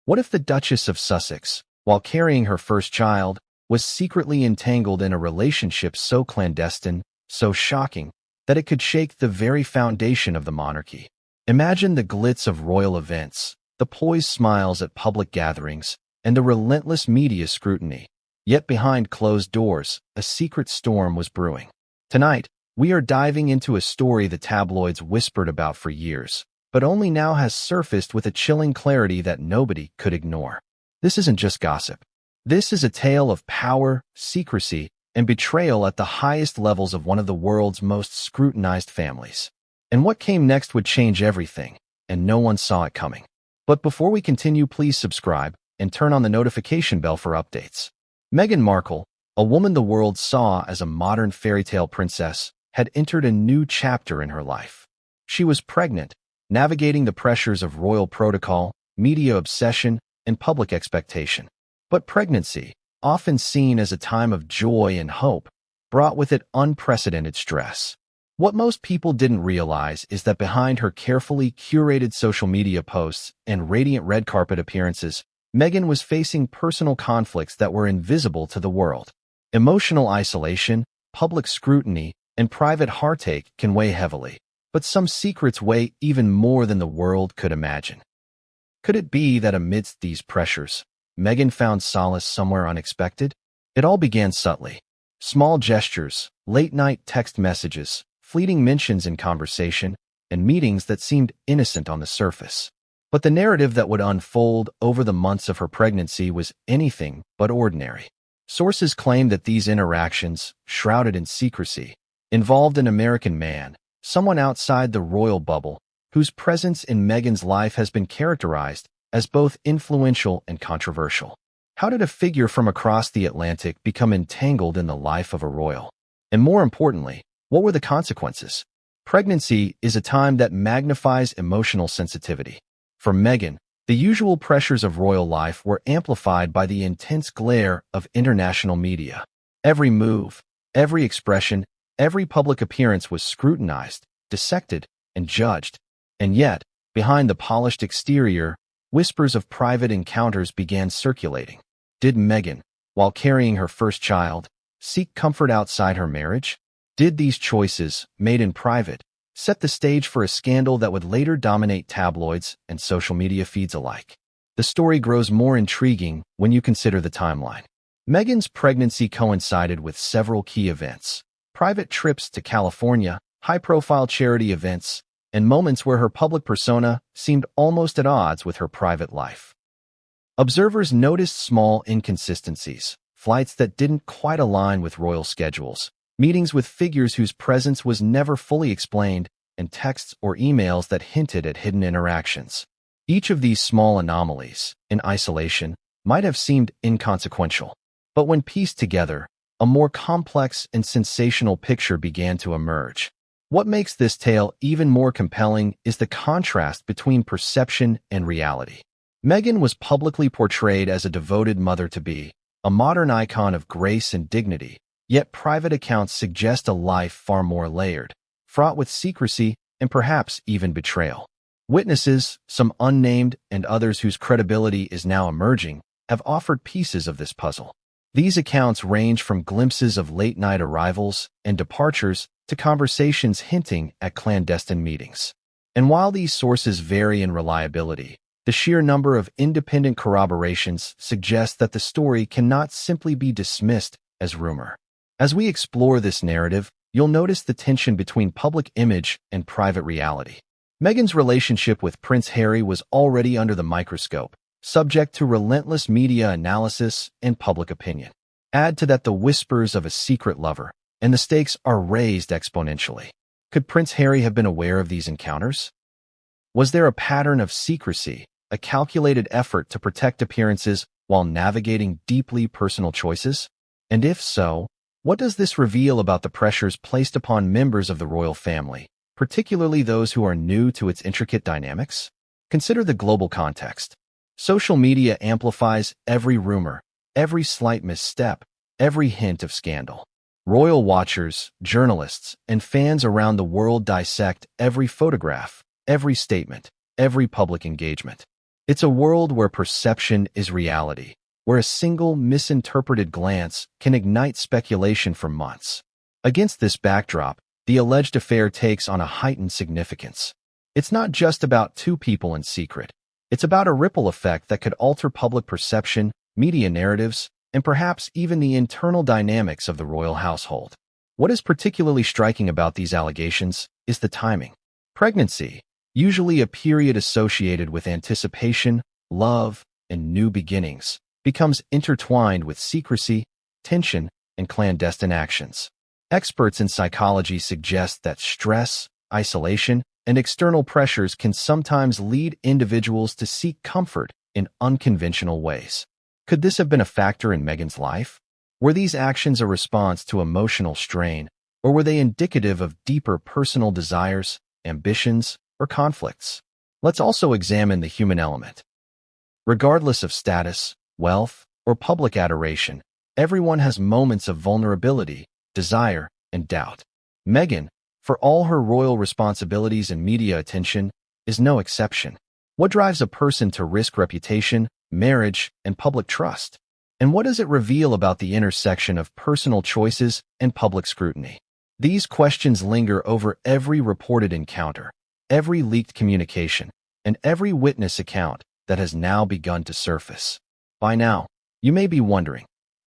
What if the Duchess of Sussex, while carrying her first child, was secretly entangled in a relationship so clandestine, so shocking, that it could shake the very foundation of the monarchy? Imagine the glitz of royal events, the poised smiles at public gatherings, and the relentless media scrutiny. Yet behind closed doors, a secret storm was brewing. Tonight, we are diving into a story the tabloids whispered about for years, but only now has surfaced with a chilling clarity that nobody could ignore. This isn't just gossip. This is a tale of power, secrecy, and betrayal at the highest levels of one of the world's most scrutinized families. And what came next would change everything, and no one saw it coming. But before we continue, please subscribe and turn on the notification bell for updates. Meghan Markle, a woman the world saw as a modern fairy tale princess, had entered a new chapter in her life. She was pregnant, navigating the pressures of royal protocol, media obsession, and public expectation. But pregnancy, often seen as a time of joy and hope, brought with it unprecedented stress. What most people didn't realize is that behind her carefully curated social media posts and radiant red carpet appearances, Meghan was facing personal conflicts that were invisible to the world. Emotional isolation, public scrutiny, and private heartache can weigh heavily, but some secrets weigh even more than the world could imagine. Could it be that amidst these pressures, Meghan found solace somewhere unexpected? It all began subtly. Small gestures, late-night text messages, fleeting mentions in conversation, and meetings that seemed innocent on the surface. But the narrative that would unfold over the months of her pregnancy was anything but ordinary. Sources claim that these interactions, shrouded in secrecy, involved an American man, someone outside the royal bubble, whose presence in Meghan's life has been characterized as both influential and controversial. How did a figure from across the Atlantic become entangled in the life of a royal? And more importantly, what were the consequences? Pregnancy is a time that magnifies emotional sensitivity. For Meghan, the usual pressures of royal life were amplified by the intense glare of international media. Every move, every expression, every public appearance was scrutinized, dissected, and judged. And yet, behind the polished exterior, whispers of private encounters began circulating. Did Meghan, while carrying her first child, seek comfort outside her marriage? Did these choices, made in private, set the stage for a scandal that would later dominate tabloids and social media feeds alike? The story grows more intriguing when you consider the timeline. Meghan's pregnancy coincided with several key events: private trips to California, high-profile charity events, and moments where her public persona seemed almost at odds with her private life. Observers noticed small inconsistencies, flights that didn't quite align with royal schedules, meetings with figures whose presence was never fully explained, and texts or emails that hinted at hidden interactions. Each of these small anomalies, in isolation, might have seemed inconsequential. But when pieced together, a more complex and sensational picture began to emerge. What makes this tale even more compelling is the contrast between perception and reality. Meghan was publicly portrayed as a devoted mother-to-be, a modern icon of grace and dignity, yet private accounts suggest a life far more layered, fraught with secrecy and perhaps even betrayal. Witnesses, some unnamed and others whose credibility is now emerging, have offered pieces of this puzzle. These accounts range from glimpses of late-night arrivals and departures to conversations hinting at clandestine meetings. And while these sources vary in reliability, the sheer number of independent corroborations suggests that the story cannot simply be dismissed as rumor. As we explore this narrative, you'll notice the tension between public image and private reality. Meghan's relationship with Prince Harry was already under the microscope, subject to relentless media analysis and public opinion. Add to that the whispers of a secret lover, and the stakes are raised exponentially. Could Prince Harry have been aware of these encounters? Was there a pattern of secrecy, a calculated effort to protect appearances while navigating deeply personal choices? And if so, what does this reveal about the pressures placed upon members of the royal family, particularly those who are new to its intricate dynamics? Consider the global context. Social media amplifies every rumor, every slight misstep, every hint of scandal. Royal watchers, journalists, and fans around the world dissect every photograph, every statement, every public engagement. It's a world where perception is reality, where a single misinterpreted glance can ignite speculation for months. Against this backdrop, the alleged affair takes on a heightened significance. It's not just about two people in secret. It's about a ripple effect that could alter public perception, media narratives, and perhaps even the internal dynamics of the royal household. What is particularly striking about these allegations is the timing. Pregnancy, usually a period associated with anticipation, love, and new beginnings, becomes intertwined with secrecy, tension, and clandestine actions. Experts in psychology suggest that stress, isolation, and external pressures can sometimes lead individuals to seek comfort in unconventional ways. Could this have been a factor in Meghan's life? Were these actions a response to emotional strain, or were they indicative of deeper personal desires, ambitions, or conflicts? Let's also examine the human element. Regardless of status, wealth, or public adoration, everyone has moments of vulnerability, desire, and doubt. Meghan, for all her royal responsibilities and media attention, is no exception. What drives a person to risk reputation, marriage, and public trust? And what does it reveal about the intersection of personal choices and public scrutiny? These questions linger over every reported encounter, every leaked communication, and every witness account that has now begun to surface. By now, you may be wondering,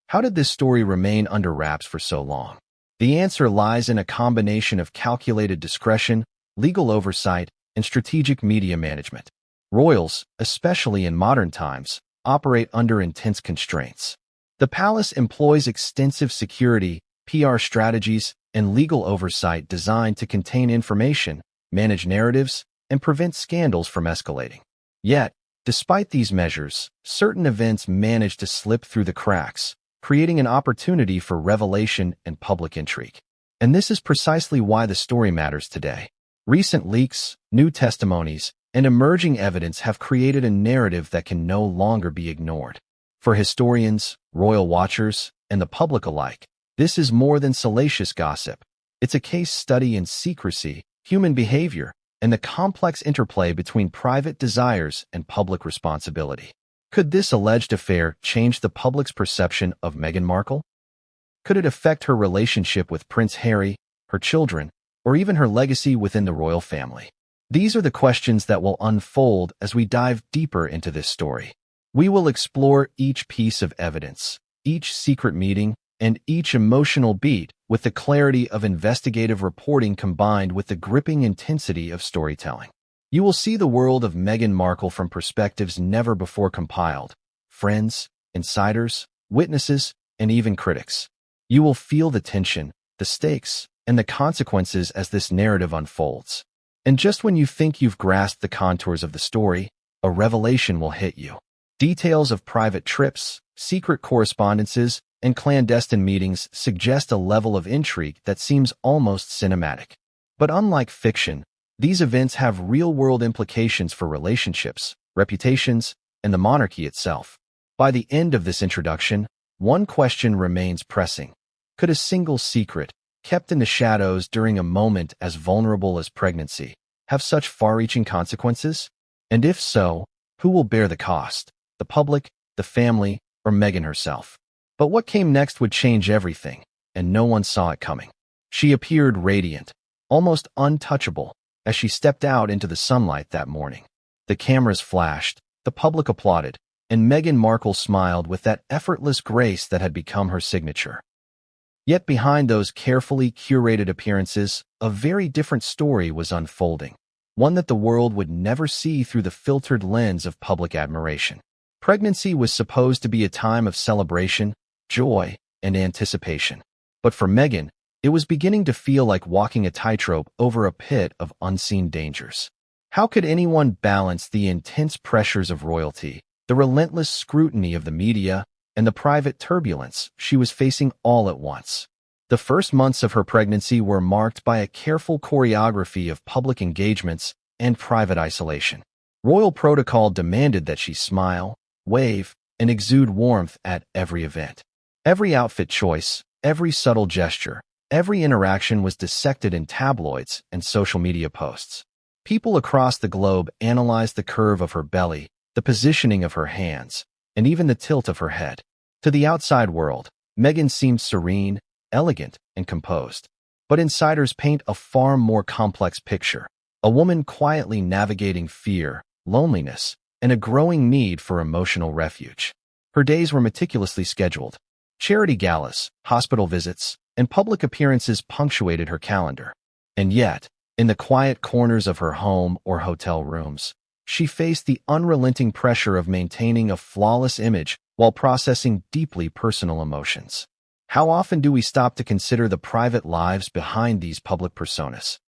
how did this story remain under wraps for so long? The answer lies in a combination of calculated discretion, legal oversight, and strategic media management. Royals, especially in modern times, operate under intense constraints. The palace employs extensive security, PR strategies, and legal oversight designed to contain information, manage narratives, and prevent scandals from escalating. Yet, despite these measures, certain events manage to slip through the cracks, creating an opportunity for revelation and public intrigue. And this is precisely why the story matters today. Recent leaks, new testimonies, and emerging evidence have created a narrative that can no longer be ignored. For historians, royal watchers, and the public alike, this is more than salacious gossip. It's a case study in secrecy, human behavior, and the complex interplay between private desires and public responsibility. Could this alleged affair change the public's perception of Meghan Markle? Could it affect her relationship with Prince Harry, her children, or even her legacy within the royal family? These are the questions that will unfold as we dive deeper into this story. We will explore each piece of evidence, each secret meeting, and each emotional beat with the clarity of investigative reporting combined with the gripping intensity of storytelling. You will see the world of Meghan Markle from perspectives never before compiled: friends, insiders, witnesses, and even critics. You will feel the tension, the stakes, and the consequences as this narrative unfolds. And just when you think you've grasped the contours of the story, a revelation will hit you. Details of private trips, secret correspondences, and clandestine meetings suggest a level of intrigue that seems almost cinematic. But unlike fiction, these events have real-world implications for relationships, reputations, and the monarchy itself. By the end of this introduction, one question remains pressing. Could a single secret, kept in the shadows during a moment as vulnerable as pregnancy, have such far-reaching consequences? And if so, who will bear the cost? The public, the family, or Meghan herself? But what came next would change everything, and no one saw it coming. She appeared radiant, almost untouchable, as she stepped out into the sunlight that morning. The cameras flashed, the public applauded, and Meghan Markle smiled with that effortless grace that had become her signature. Yet behind those carefully curated appearances, a very different story was unfolding, one that the world would never see through the filtered lens of public admiration. Pregnancy was supposed to be a time of celebration, joy, and anticipation. But for Meghan, it was beginning to feel like walking a tightrope over a pit of unseen dangers. How could anyone balance the intense pressures of royalty, the relentless scrutiny of the media, and the private turbulence she was facing all at once? The first months of her pregnancy were marked by a careful choreography of public engagements and private isolation. Royal protocol demanded that she smile, wave, and exude warmth at every event. Every outfit choice, every subtle gesture, every interaction was dissected in tabloids and social media posts. People across the globe analyzed the curve of her belly, the positioning of her hands, and even the tilt of her head. To the outside world, Meghan seemed serene, elegant, and composed. But insiders paint a far more complex picture. A woman quietly navigating fear, loneliness, and a growing need for emotional refuge. Her days were meticulously scheduled. Charity galas, hospital visits, and public appearances punctuated her calendar. And yet, in the quiet corners of her home or hotel rooms, she faced the unrelenting pressure of maintaining a flawless image while processing deeply personal emotions. How often do we stop to consider the private lives behind these public personas?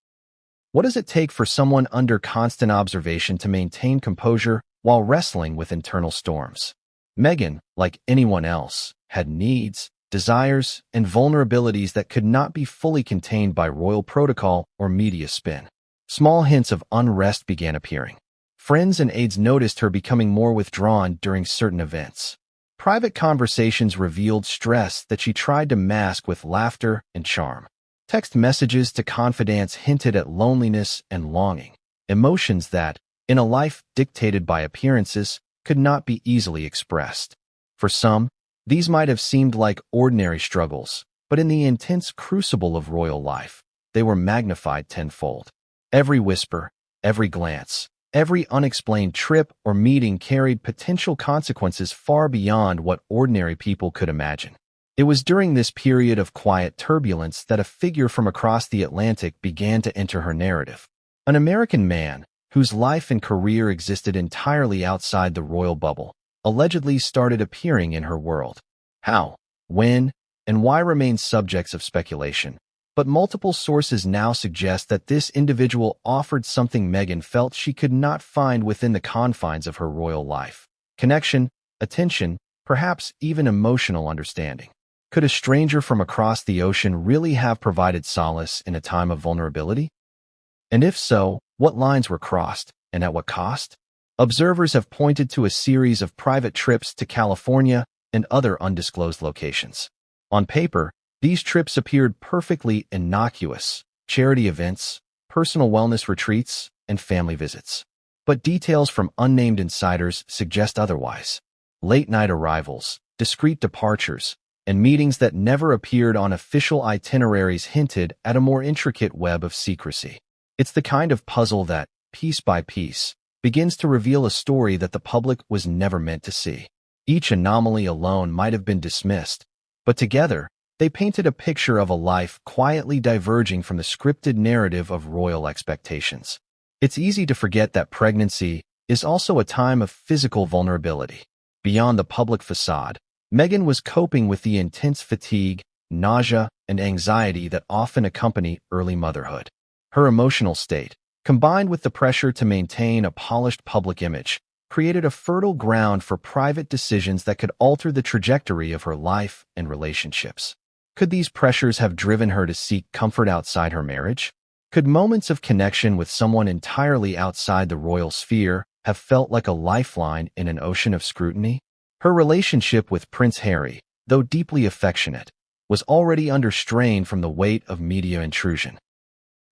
What does it take for someone under constant observation to maintain composure while wrestling with internal storms? Meghan, like anyone else, had needs, desires, and vulnerabilities that could not be fully contained by royal protocol or media spin. Small hints of unrest began appearing. Friends and aides noticed her becoming more withdrawn during certain events. Private conversations revealed stress that she tried to mask with laughter and charm. Text messages to confidants hinted at loneliness and longing, emotions that, in a life dictated by appearances, could not be easily expressed. For some, these might have seemed like ordinary struggles, but in the intense crucible of royal life, they were magnified tenfold. Every whisper, every glance, every unexplained trip or meeting carried potential consequences far beyond what ordinary people could imagine. It was during this period of quiet turbulence that a figure from across the Atlantic began to enter her narrative. An American man, whose life and career existed entirely outside the royal bubble, allegedly started appearing in her world. How, when, and why remain subjects of speculation, but multiple sources now suggest that this individual offered something Meghan felt she could not find within the confines of her royal life: connection, attention, perhaps even emotional understanding. Could a stranger from across the ocean really have provided solace in a time of vulnerability? And if so, what lines were crossed, and at what cost? Observers have pointed to a series of private trips to California and other undisclosed locations. On paper, these trips appeared perfectly innocuous: charity events, personal wellness retreats, and family visits. But details from unnamed insiders suggest otherwise. Late-night arrivals, discreet departures, and meetings that never appeared on official itineraries hinted at a more intricate web of secrecy. It's the kind of puzzle that, piece by piece, begins to reveal a story that the public was never meant to see. Each anomaly alone might have been dismissed, but together, they painted a picture of a life quietly diverging from the scripted narrative of royal expectations. It's easy to forget that pregnancy is also a time of physical vulnerability. Beyond the public facade, Meghan was coping with the intense fatigue, nausea, and anxiety that often accompany early motherhood. Her emotional state, combined with the pressure to maintain a polished public image, created a fertile ground for private decisions that could alter the trajectory of her life and relationships. Could these pressures have driven her to seek comfort outside her marriage? Could moments of connection with someone entirely outside the royal sphere have felt like a lifeline in an ocean of scrutiny? Her relationship with Prince Harry, though deeply affectionate, was already under strain from the weight of media intrusion.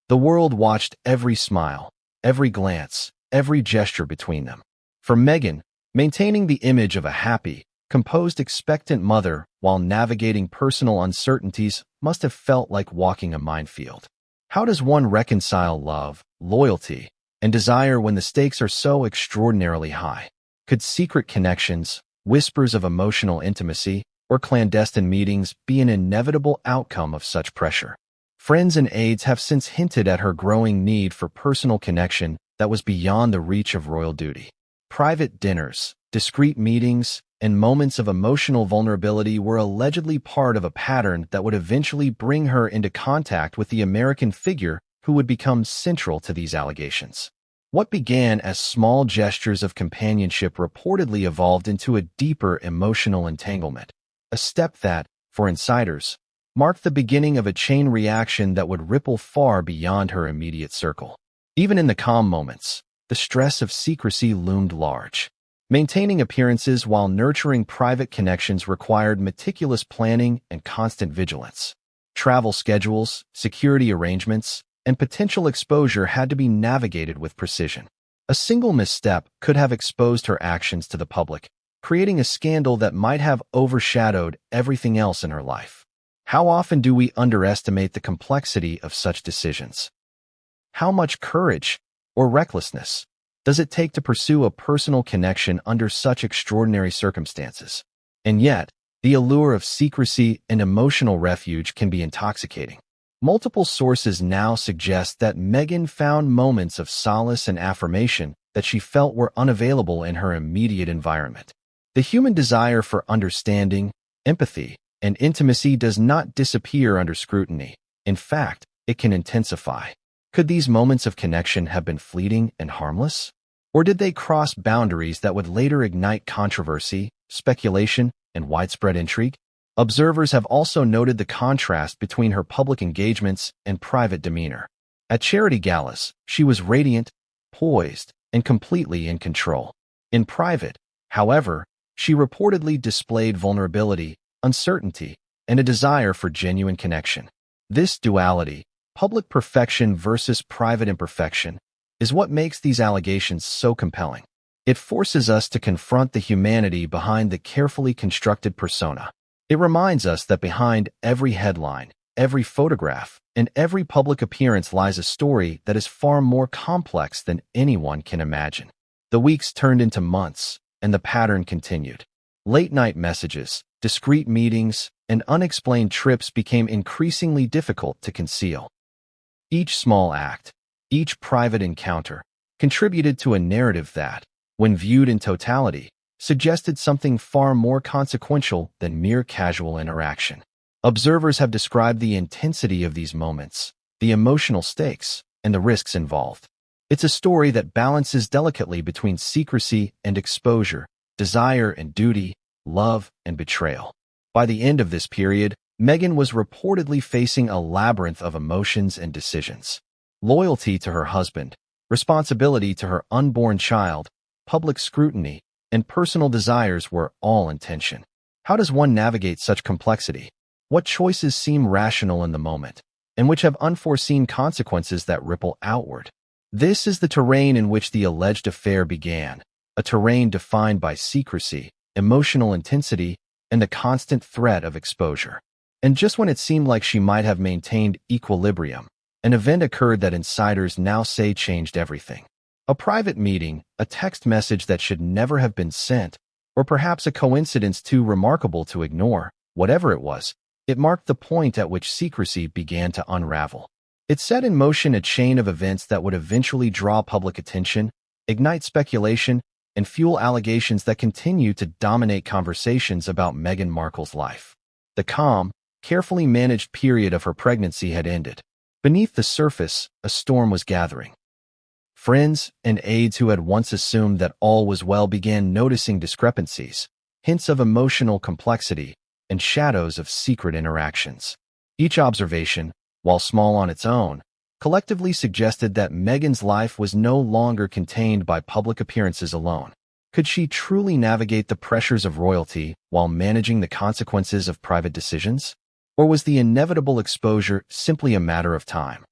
The world watched every smile, every glance, every gesture between them. For Meghan, maintaining the image of a happy, composed, expectant mother while navigating personal uncertainties must have felt like walking a minefield. How does one reconcile love, loyalty, and desire when the stakes are so extraordinarily high? Could secret connections, whispers of emotional intimacy, or clandestine meetings be an inevitable outcome of such pressure? Friends and aides have since hinted at her growing need for personal connection that was beyond the reach of royal duty. Private dinners, discreet meetings, and moments of emotional vulnerability were allegedly part of a pattern that would eventually bring her into contact with the American figure who would become central to these allegations. What began as small gestures of companionship reportedly evolved into a deeper emotional entanglement, a step that, for insiders, marked the beginning of a chain reaction that would ripple far beyond her immediate circle. Even in the calm moments, the stress of secrecy loomed large. Maintaining appearances while nurturing private connections required meticulous planning and constant vigilance. Travel schedules, security arrangements, and potential exposure had to be navigated with precision. A single misstep could have exposed her actions to the public, creating a scandal that might have overshadowed everything else in her life. How often do we underestimate the complexity of such decisions? How much courage or recklessness does it take to pursue a personal connection under such extraordinary circumstances? And yet, the allure of secrecy and emotional refuge can be intoxicating. Multiple sources now suggest that Meghan found moments of solace and affirmation that she felt were unavailable in her immediate environment. The human desire for understanding, empathy, and intimacy does not disappear under scrutiny. In fact, it can intensify. Could these moments of connection have been fleeting and harmless? Or did they cross boundaries that would later ignite controversy, speculation, and widespread intrigue? Observers have also noted the contrast between her public engagements and private demeanor. At charity galas, she was radiant, poised, and completely in control. In private, however, she reportedly displayed vulnerability, uncertainty, and a desire for genuine connection. This duality, public perfection versus private imperfection, is what makes these allegations so compelling. It forces us to confront the humanity behind the carefully constructed persona. It reminds us that behind every headline, every photograph, and every public appearance lies a story that is far more complex than anyone can imagine. The weeks turned into months, and the pattern continued. Late-night messages, discreet meetings, and unexplained trips became increasingly difficult to conceal. Each small act, each private encounter, contributed to a narrative that, when viewed in totality, suggested something far more consequential than mere casual interaction. Observers have described the intensity of these moments, the emotional stakes, and the risks involved. It's a story that balances delicately between secrecy and exposure, desire and duty, love and betrayal. By the end of this period, Meghan was reportedly facing a labyrinth of emotions and decisions. Loyalty to her husband, responsibility to her unborn child, public scrutiny, and personal desires were all in tension. How does one navigate such complexity? What choices seem rational in the moment, and which have unforeseen consequences that ripple outward? This is the terrain in which the alleged affair began, a terrain defined by secrecy, emotional intensity, and the constant threat of exposure. And just when it seemed like she might have maintained equilibrium, an event occurred that insiders now say changed everything. A private meeting, a text message that should never have been sent, or perhaps a coincidence too remarkable to ignore. Whatever it was, it marked the point at which secrecy began to unravel. It set in motion a chain of events that would eventually draw public attention, ignite speculation, and fuel allegations that continue to dominate conversations about Meghan Markle's life. The calm, carefully managed period of her pregnancy had ended. Beneath the surface, a storm was gathering. Friends and aides who had once assumed that all was well began noticing discrepancies, hints of emotional complexity, and shadows of secret interactions. Each observation, while small on its own, collectively suggested that Meghan's life was no longer contained by public appearances alone. Could she truly navigate the pressures of royalty while managing the consequences of private decisions? Or was the inevitable exposure simply a matter of time?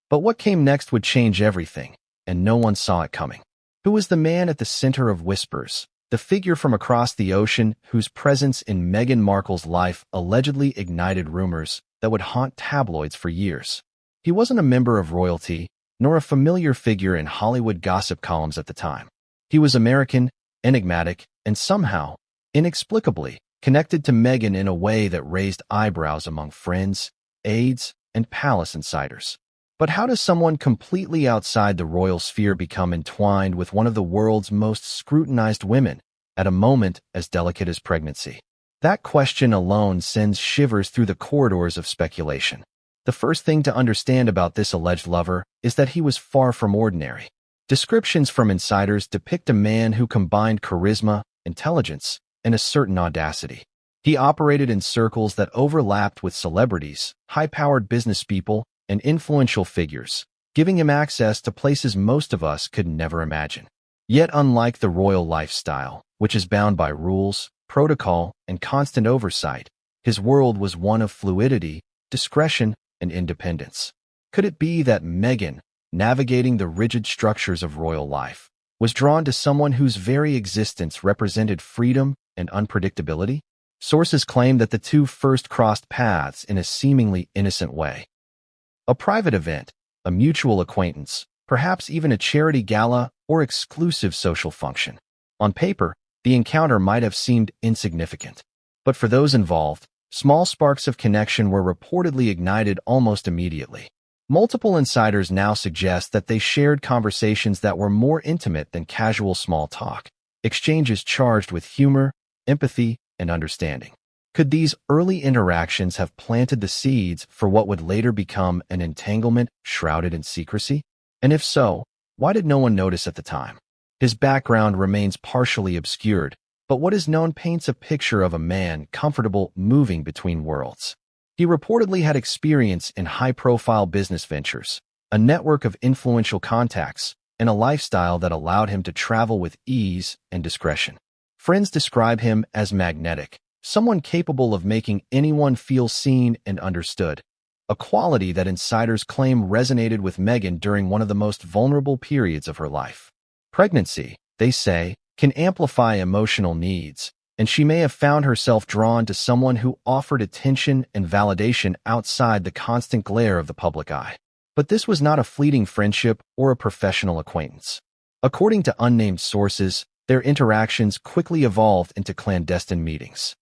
But what came next would change everything, and no one saw it coming. Who was the man at the center of whispers, the figure from across the ocean whose presence in Meghan Markle's life allegedly ignited rumors that would haunt tabloids for years? He wasn't a member of royalty, nor a familiar figure in Hollywood gossip columns at the time. He was American, enigmatic, and somehow, inexplicably, connected to Meghan in a way that raised eyebrows among friends, aides, and palace insiders. But how does someone completely outside the royal sphere become entwined with one of the world's most scrutinized women at a moment as delicate as pregnancy? That question alone sends shivers through the corridors of speculation. The first thing to understand about this alleged lover is that he was far from ordinary. Descriptions from insiders depict a man who combined charisma, intelligence, and a certain audacity. He operated in circles that overlapped with celebrities, high-powered businesspeople, and influential figures, giving him access to places most of us could never imagine. Yet unlike the royal lifestyle, which is bound by rules, protocol, and constant oversight, his world was one of fluidity, discretion, and independence. Could it be that Meghan, navigating the rigid structures of royal life, was drawn to someone whose very existence represented freedom and unpredictability? Sources claim that the two first crossed paths in a seemingly innocent way. A private event, a mutual acquaintance, perhaps even a charity gala or exclusive social function. On paper, the encounter might have seemed insignificant. But for those involved, small sparks of connection were reportedly ignited almost immediately. Multiple insiders now suggest that they shared conversations that were more intimate than casual small talk, exchanges charged with humor, empathy, and understanding. Could these early interactions have planted the seeds for what would later become an entanglement shrouded in secrecy? And if so, why did no one notice at the time? His background remains partially obscured, but what is known paints a picture of a man comfortable moving between worlds. He reportedly had experience in high-profile business ventures, a network of influential contacts, and a lifestyle that allowed him to travel with ease and discretion. Friends describe him as magnetic, someone capable of making anyone feel seen and understood, a quality that insiders claim resonated with Meghan during one of the most vulnerable periods of her life. Pregnancy, they say, can amplify emotional needs, and she may have found herself drawn to someone who offered attention and validation outside the constant glare of the public eye. But this was not a fleeting friendship or a professional acquaintance. According to unnamed sources, their interactions quickly evolved into clandestine meetings.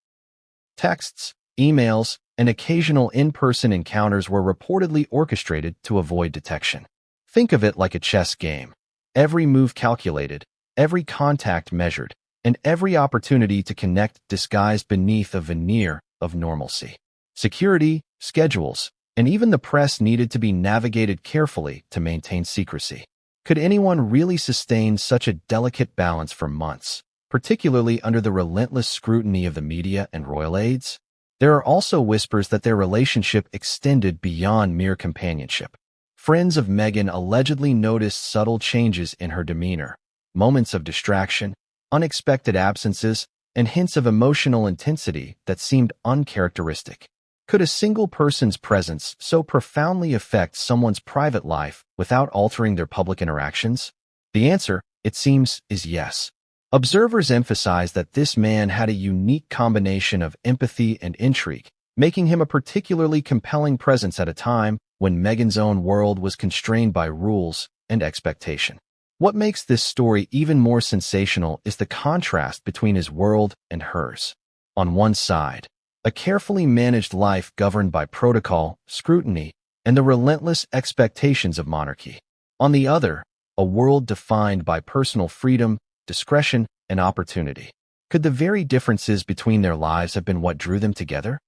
Texts, emails, and occasional in-person encounters were reportedly orchestrated to avoid detection. Think of it like a chess game. Every move calculated, every contact measured, and every opportunity to connect disguised beneath a veneer of normalcy. Security, schedules, and even the press needed to be navigated carefully to maintain secrecy. Could anyone really sustain such a delicate balance for months, particularly under the relentless scrutiny of the media and royal aides? There are also whispers that their relationship extended beyond mere companionship. Friends of Meghan allegedly noticed subtle changes in her demeanor, moments of distraction, unexpected absences, and hints of emotional intensity that seemed uncharacteristic. Could a single person's presence so profoundly affect someone's private life without altering their public interactions? The answer, it seems, is yes. Observers emphasize that this man had a unique combination of empathy and intrigue, making him a particularly compelling presence at a time when Meghan's own world was constrained by rules and expectation. What makes this story even more sensational is the contrast between his world and hers. On one side, a carefully managed life governed by protocol, scrutiny, and the relentless expectations of monarchy. On the other, a world defined by personal freedom, discretion, and opportunity. Could the very differences between their lives have been what drew them together?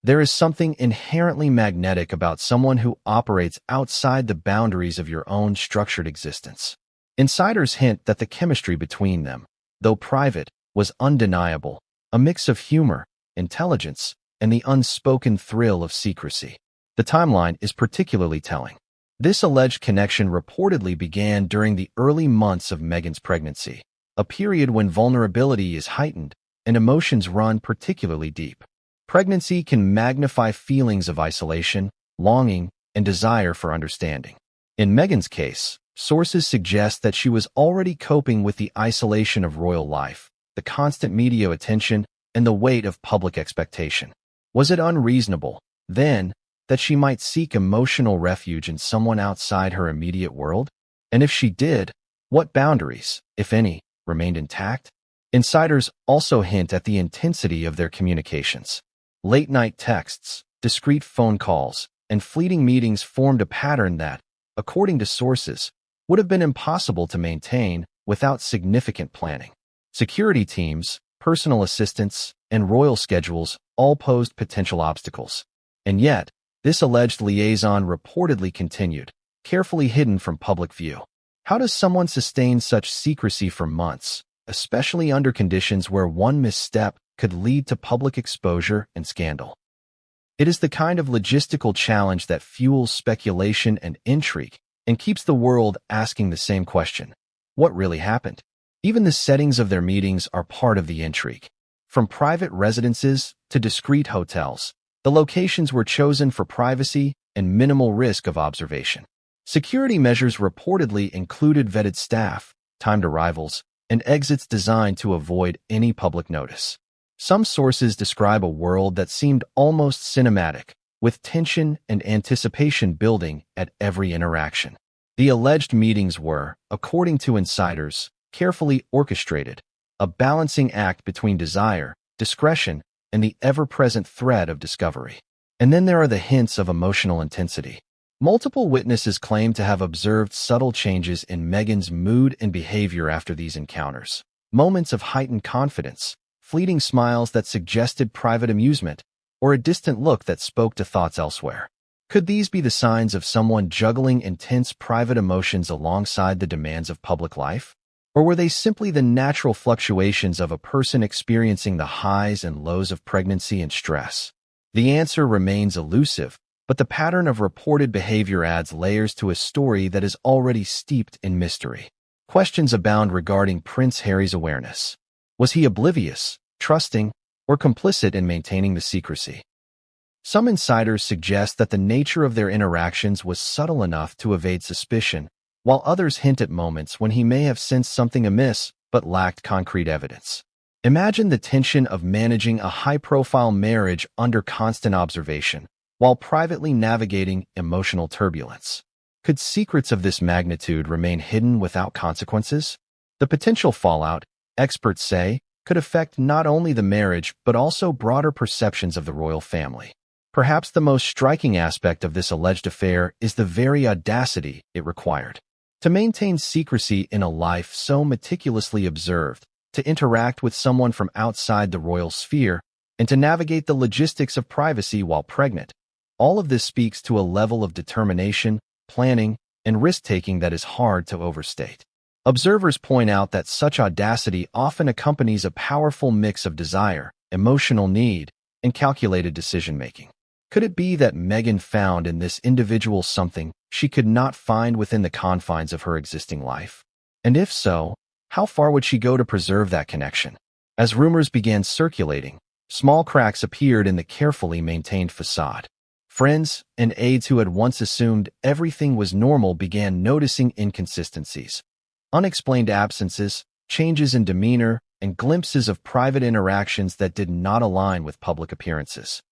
There is something inherently magnetic about someone who operates outside the boundaries of your own structured existence. Insiders hint that the chemistry between them, though private, was undeniable, a mix of humor, intelligence, and the unspoken thrill of secrecy. The timeline is particularly telling. This alleged connection reportedly began during the early months of Meghan's pregnancy, a period when vulnerability is heightened and emotions run particularly deep. Pregnancy can magnify feelings of isolation, longing, and desire for understanding. In Meghan's case, sources suggest that she was already coping with the isolation of royal life, the constant media attention, and the weight of public expectation. Was it unreasonable, then, that she might seek emotional refuge in someone outside her immediate world? And if she did, what boundaries, if any, remained intact? Insiders also hint at the intensity of their communications. Late-night texts, discreet phone calls, and fleeting meetings formed a pattern that, according to sources, would have been impossible to maintain without significant planning. Security teams, personal assistants, and royal schedules all posed potential obstacles. And yet, this alleged liaison reportedly continued, carefully hidden from public view. How does someone sustain such secrecy for months, especially under conditions where one misstep could lead to public exposure and scandal? It is the kind of logistical challenge that fuels speculation and intrigue and keeps the world asking the same question: what really happened? Even the settings of their meetings are part of the intrigue. From private residences to discreet hotels, the locations were chosen for privacy and minimal risk of observation. Security measures reportedly included vetted staff, timed arrivals, and exits designed to avoid any public notice. Some sources describe a world that seemed almost cinematic, with tension and anticipation building at every interaction. The alleged meetings were, according to insiders, carefully orchestrated, a balancing act between desire, discretion, and the ever-present threat of discovery. And then there are the hints of emotional intensity. Multiple witnesses claim to have observed subtle changes in Meghan's mood and behavior after these encounters. Moments of heightened confidence, fleeting smiles that suggested private amusement, or a distant look that spoke to thoughts elsewhere. Could these be the signs of someone juggling intense private emotions alongside the demands of public life? Or were they simply the natural fluctuations of a person experiencing the highs and lows of pregnancy and stress? The answer remains elusive, but the pattern of reported behavior adds layers to a story that is already steeped in mystery. Questions abound regarding Prince Harry's awareness. Was he oblivious, trusting, or complicit in maintaining the secrecy? Some insiders suggest that the nature of their interactions was subtle enough to evade suspicion, while others hint at moments when he may have sensed something amiss but lacked concrete evidence. Imagine the tension of managing a high-profile marriage under constant observation, while privately navigating emotional turbulence. Could secrets of this magnitude remain hidden without consequences? The potential fallout, experts say, could affect not only the marriage but also broader perceptions of the royal family. Perhaps the most striking aspect of this alleged affair is the very audacity it required. To maintain secrecy in a life so meticulously observed, to interact with someone from outside the royal sphere, and to navigate the logistics of privacy while pregnant. All of this speaks to a level of determination, planning, and risk-taking that is hard to overstate. Observers point out that such audacity often accompanies a powerful mix of desire, emotional need, and calculated decision-making. Could it be that Meghan found in this individual something she could not find within the confines of her existing life? And if so, how far would she go to preserve that connection? As rumors began circulating, small cracks appeared in the carefully maintained facade. Friends and aides who had once assumed everything was normal began noticing inconsistencies. Unexplained absences, changes in demeanor, and glimpses of private interactions that did not align with public appearances.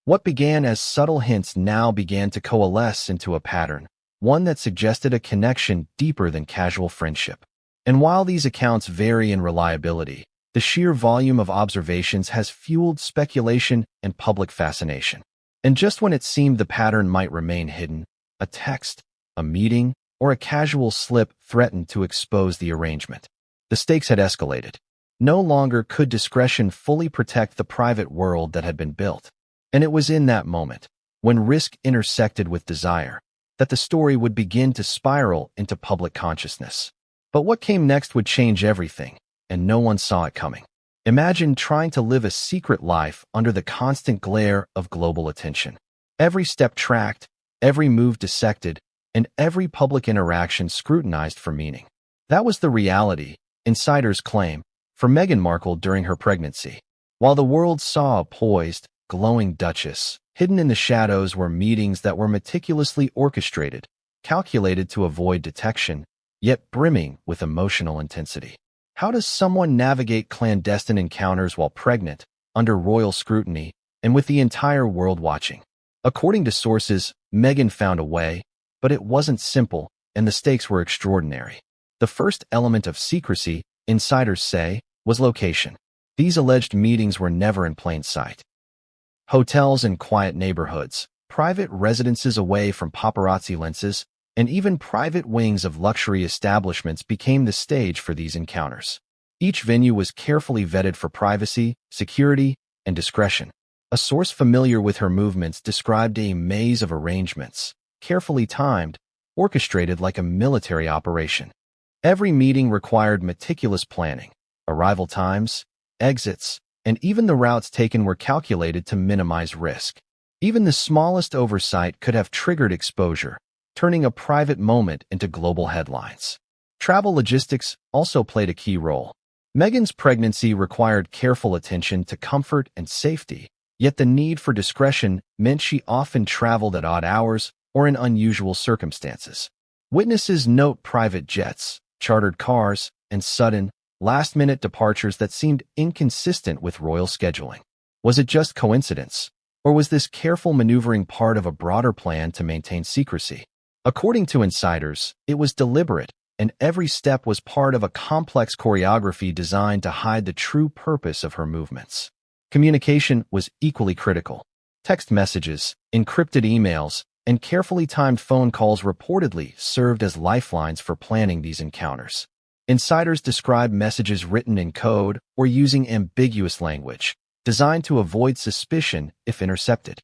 What began as subtle hints now began to coalesce into a pattern, one that suggested a connection deeper than casual friendship. And while these accounts vary in reliability, the sheer volume of observations has fueled speculation and public fascination. And just when it seemed the pattern might remain hidden, a text, a meeting, or a casual slip threatened to expose the arrangement. The stakes had escalated. No longer could discretion fully protect the private world that had been built. And it was in that moment, when risk intersected with desire, that the story would begin to spiral into public consciousness. But what came next would change everything, and no one saw it coming. Imagine trying to live a secret life under the constant glare of global attention. Every step tracked, every move dissected, and every public interaction scrutinized for meaning. That was the reality, insiders claim, for Meghan Markle during her pregnancy. While the world saw a poised, glowing duchess, hidden in the shadows were meetings that were meticulously orchestrated, calculated to avoid detection, yet brimming with emotional intensity. How does someone navigate clandestine encounters while pregnant, under royal scrutiny, and with the entire world watching? According to sources, Meghan found a way, but it wasn't simple, and the stakes were extraordinary. The first element of secrecy, insiders say, was location. These alleged meetings were never in plain sight. Hotels in quiet neighborhoods, private residences away from paparazzi lenses, and even private wings of luxury establishments became the stage for these encounters. Each venue was carefully vetted for privacy, security, and discretion. A source familiar with her movements described a maze of arrangements, carefully timed, orchestrated like a military operation. Every meeting required meticulous planning. Arrival times, exits, and even the routes taken were calculated to minimize risk. Even the smallest oversight could have triggered exposure, turning a private moment into global headlines. Travel logistics also played a key role. Meghan's pregnancy required careful attention to comfort and safety, yet the need for discretion meant she often traveled at odd hours or in unusual circumstances. Witnesses note private jets, chartered cars, and sudden, last-minute departures that seemed inconsistent with royal scheduling. Was it just coincidence? Or was this careful maneuvering part of a broader plan to maintain secrecy? According to insiders, it was deliberate, and every step was part of a complex choreography designed to hide the true purpose of her movements. Communication was equally critical. Text messages, encrypted emails, and carefully timed phone calls reportedly served as lifelines for planning these encounters. Insiders describe messages written in code or using ambiguous language, designed to avoid suspicion if intercepted.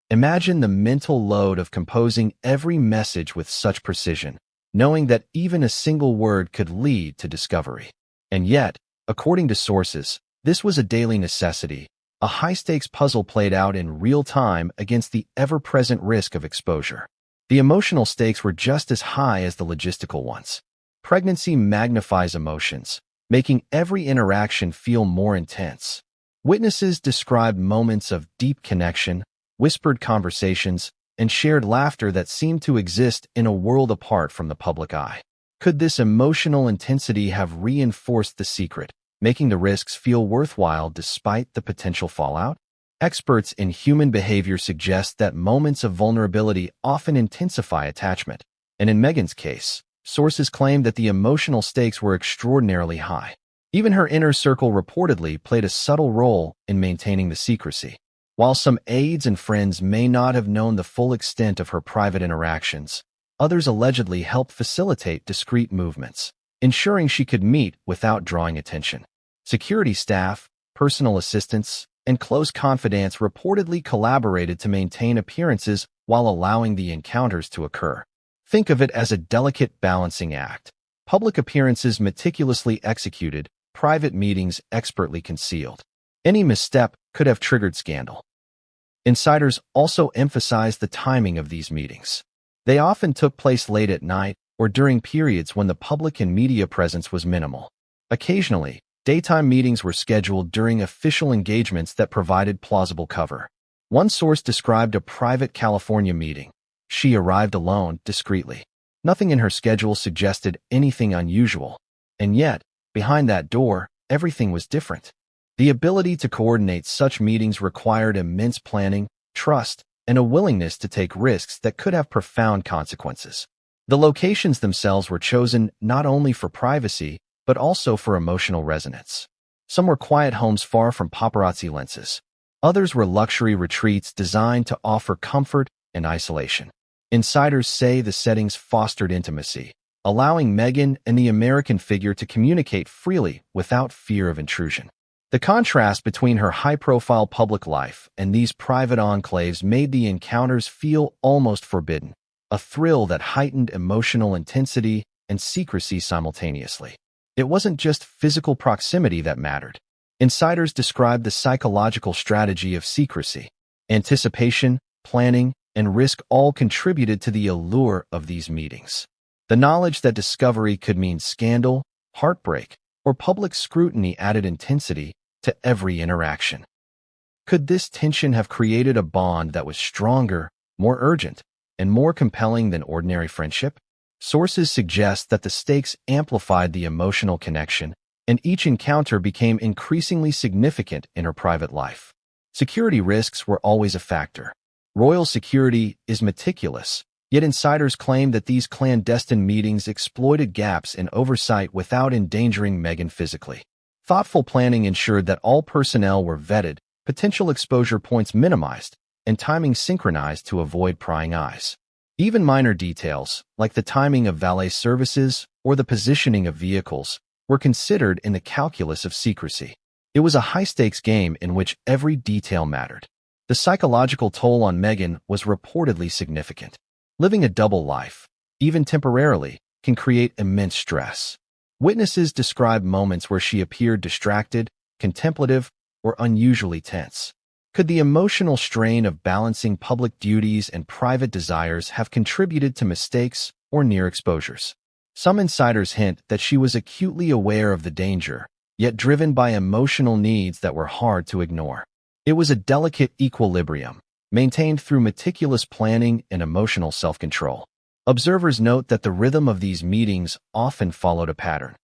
Imagine the mental load of composing every message with such precision, knowing that even a single word could lead to discovery. And yet, according to sources, this was a daily necessity, a high-stakes puzzle played out in real time against the ever-present risk of exposure. The emotional stakes were just as high as the logistical ones. Pregnancy magnifies emotions, making every interaction feel more intense. Witnesses described moments of deep connection, whispered conversations, and shared laughter that seemed to exist in a world apart from the public eye. Could this emotional intensity have reinforced the secret, making the risks feel worthwhile despite the potential fallout? Experts in human behavior suggest that moments of vulnerability often intensify attachment, and in Meghan's case, sources claim that the emotional stakes were extraordinarily high. Even her inner circle reportedly played a subtle role in maintaining the secrecy. While some aides and friends may not have known the full extent of her private interactions, others allegedly helped facilitate discreet movements, ensuring she could meet without drawing attention. Security staff, personal assistants, and close confidants reportedly collaborated to maintain appearances while allowing the encounters to occur. Think of it as a delicate balancing act. Public appearances meticulously executed, private meetings expertly concealed. Any misstep could have triggered scandal. Insiders also emphasized the timing of these meetings. They often took place late at night or during periods when the public and media presence was minimal. Occasionally, daytime meetings were scheduled during official engagements that provided plausible cover. One source described a private California meeting. She arrived alone, discreetly. Nothing in her schedule suggested anything unusual. And yet, behind that door, everything was different. The ability to coordinate such meetings required immense planning, trust, and a willingness to take risks that could have profound consequences. The locations themselves were chosen not only for privacy, but also for emotional resonance. Some were quiet homes far from paparazzi lenses. Others were luxury retreats designed to offer comfort and isolation. Insiders say the settings fostered intimacy, allowing Meghan and the American figure to communicate freely without fear of intrusion. The contrast between her high-profile public life and these private enclaves made the encounters feel almost forbidden, a thrill that heightened emotional intensity and secrecy simultaneously. It wasn't just physical proximity that mattered. Insiders described the psychological strategy of secrecy. Anticipation, planning, and risk all contributed to the allure of these meetings. The knowledge that discovery could mean scandal, heartbreak, or public scrutiny added intensity to every interaction. Could this tension have created a bond that was stronger, more urgent, and more compelling than ordinary friendship? Sources suggest that the stakes amplified the emotional connection, and each encounter became increasingly significant in her private life. Security risks were always a factor. Royal security is meticulous, yet insiders claim that these clandestine meetings exploited gaps in oversight without endangering Meghan physically. Thoughtful planning ensured that all personnel were vetted, potential exposure points minimized, and timing synchronized to avoid prying eyes. Even minor details, like the timing of valet services or the positioning of vehicles, were considered in the calculus of secrecy. It was a high-stakes game in which every detail mattered. The psychological toll on Meghan was reportedly significant. Living a double life, even temporarily, can create immense stress. Witnesses describe moments where she appeared distracted, contemplative, or unusually tense. Could the emotional strain of balancing public duties and private desires have contributed to mistakes or near exposures? Some insiders hint that she was acutely aware of the danger, yet driven by emotional needs that were hard to ignore. It was a delicate equilibrium, maintained through meticulous planning and emotional self-control. Observers note that the rhythm of these meetings often followed a pattern.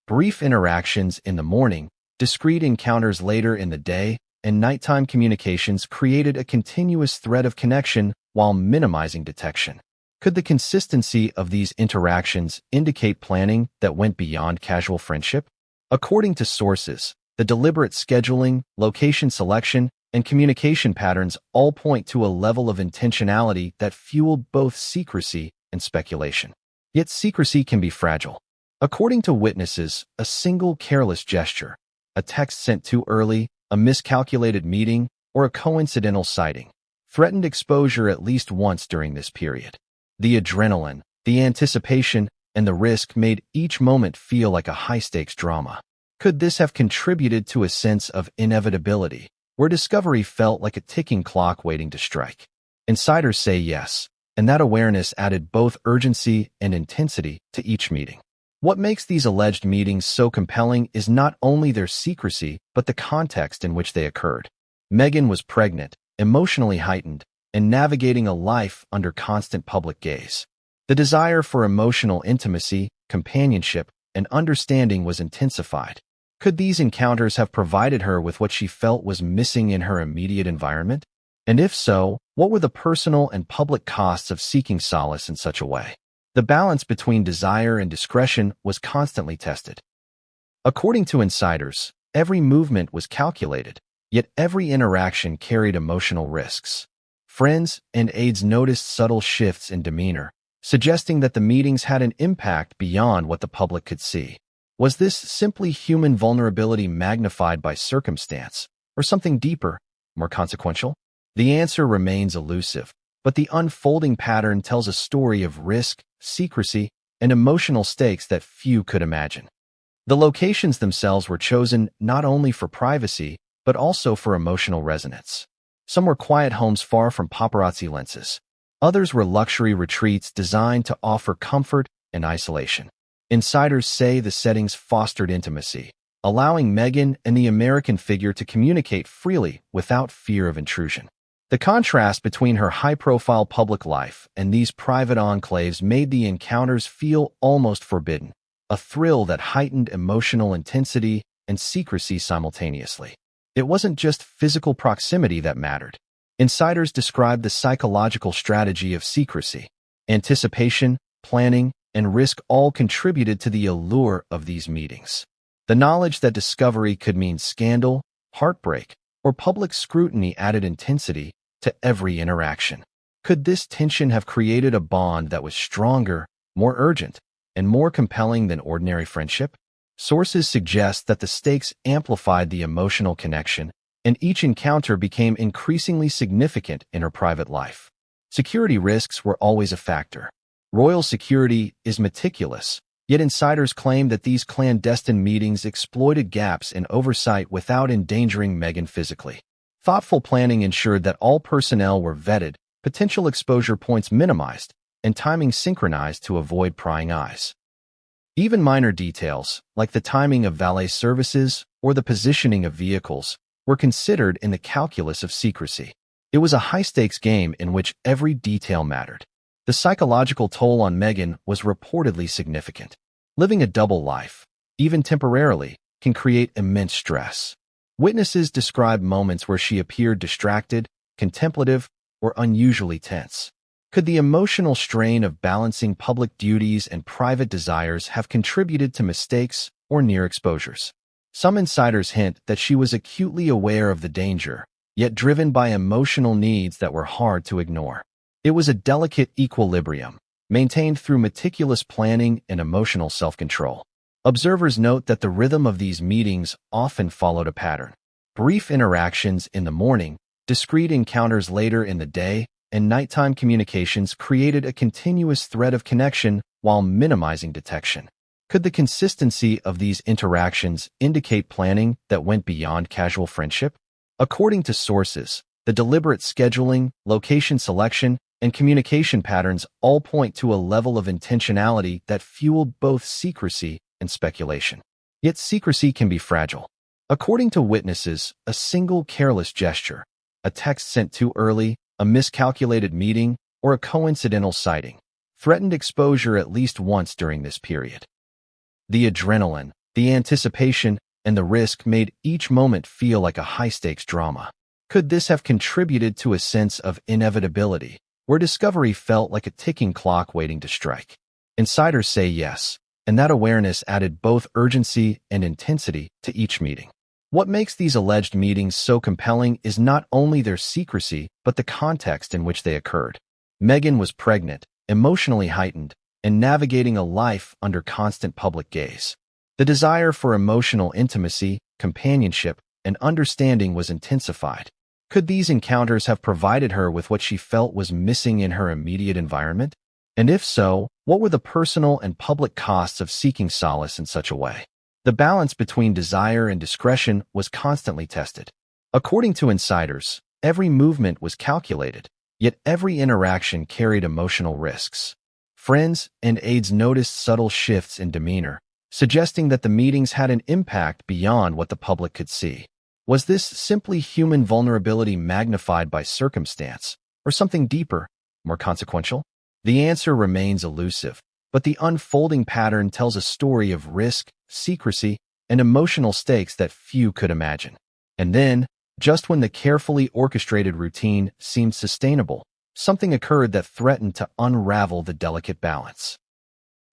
Brief interactions in the morning, discreet encounters later in the day, and nighttime communications created a continuous thread of connection while minimizing detection. Could the consistency of these interactions indicate planning that went beyond casual friendship? According to sources, the deliberate scheduling, location selection, and communication patterns all point to a level of intentionality that fueled both secrecy and speculation. Yet secrecy can be fragile. According to witnesses, a single careless gesture, a text sent too early, a miscalculated meeting, or a coincidental sighting, threatened exposure at least once during this period. The adrenaline, the anticipation, and the risk made each moment feel like a high-stakes drama. Could this have contributed to a sense of inevitability, where discovery felt like a ticking clock waiting to strike? Insiders say yes, and that awareness added both urgency and intensity to each meeting. What makes these alleged meetings so compelling is not only their secrecy, but the context in which they occurred. Meghan was pregnant, emotionally heightened, and navigating a life under constant public gaze. The desire for emotional intimacy, companionship, and understanding was intensified. Could these encounters have provided her with what she felt was missing in her immediate environment? And if so, what were the personal and public costs of seeking solace in such a way? The balance between desire and discretion was constantly tested. According to insiders, every movement was calculated, yet every interaction carried emotional risks. Friends and aides noticed subtle shifts in demeanor, suggesting that the meetings had an impact beyond what the public could see. Was this simply human vulnerability magnified by circumstance, or something deeper, more consequential? The answer remains elusive, but the unfolding pattern tells a story of risk, secrecy, and emotional stakes that few could imagine. The locations themselves were chosen not only for privacy, but also for emotional resonance. Some were quiet homes far from paparazzi lenses. Others were luxury retreats designed to offer comfort and isolation. Insiders say the settings fostered intimacy, allowing Meghan and the American figure to communicate freely without fear of intrusion. The contrast between her high-profile public life and these private enclaves made the encounters feel almost forbidden, a thrill that heightened emotional intensity and secrecy simultaneously. It wasn't just physical proximity that mattered. Insiders described the psychological strategy of secrecy. Anticipation, planning, and risk all contributed to the allure of these meetings. The knowledge that discovery could mean scandal, heartbreak, or public scrutiny added intensity to every interaction. Could this tension have created a bond that was stronger, more urgent, and more compelling than ordinary friendship? Sources suggest that the stakes amplified the emotional connection, and each encounter became increasingly significant in her private life. Security risks were always a factor. Royal security is meticulous, yet insiders claim that these clandestine meetings exploited gaps in oversight without endangering Meghan physically. Thoughtful planning ensured that all personnel were vetted, potential exposure points minimized, and timing synchronized to avoid prying eyes. Even minor details, like the timing of valet services or the positioning of vehicles, were considered in the calculus of secrecy. It was a high-stakes game in which every detail mattered. The psychological toll on Meghan was reportedly significant. Living a double life, even temporarily, can create immense stress. Witnesses describe moments where she appeared distracted, contemplative, or unusually tense. Could the emotional strain of balancing public duties and private desires have contributed to mistakes or near exposures? Some insiders hint that she was acutely aware of the danger, yet driven by emotional needs that were hard to ignore. It was a delicate equilibrium, maintained through meticulous planning and emotional self-control. Observers note that the rhythm of these meetings often followed a pattern. Brief interactions in the morning, discreet encounters later in the day, and nighttime communications created a continuous thread of connection while minimizing detection. Could the consistency of these interactions indicate planning that went beyond casual friendship? According to sources, the deliberate scheduling, location selection, and communication patterns all point to a level of intentionality that fueled both secrecy and speculation. Yet secrecy can be fragile. According to witnesses, a single careless gesture, a text sent too early, a miscalculated meeting, or a coincidental sighting, threatened exposure at least once during this period. The adrenaline, the anticipation, and the risk made each moment feel like a high-stakes drama. Could this have contributed to a sense of inevitability, where discovery felt like a ticking clock waiting to strike? Insiders say yes, and that awareness added both urgency and intensity to each meeting. What makes these alleged meetings so compelling is not only their secrecy, but the context in which they occurred. Meghan was pregnant, emotionally heightened, and navigating a life under constant public gaze. The desire for emotional intimacy, companionship, and understanding was intensified. Could these encounters have provided her with what she felt was missing in her immediate environment? And if so, what were the personal and public costs of seeking solace in such a way? The balance between desire and discretion was constantly tested. According to insiders, every movement was calculated, yet every interaction carried emotional risks. Friends and aides noticed subtle shifts in demeanor, suggesting that the meetings had an impact beyond what the public could see. Was this simply human vulnerability magnified by circumstance, or something deeper, more consequential? The answer remains elusive, but the unfolding pattern tells a story of risk, secrecy, and emotional stakes that few could imagine. And then, just when the carefully orchestrated routine seemed sustainable, something occurred that threatened to unravel the delicate balance.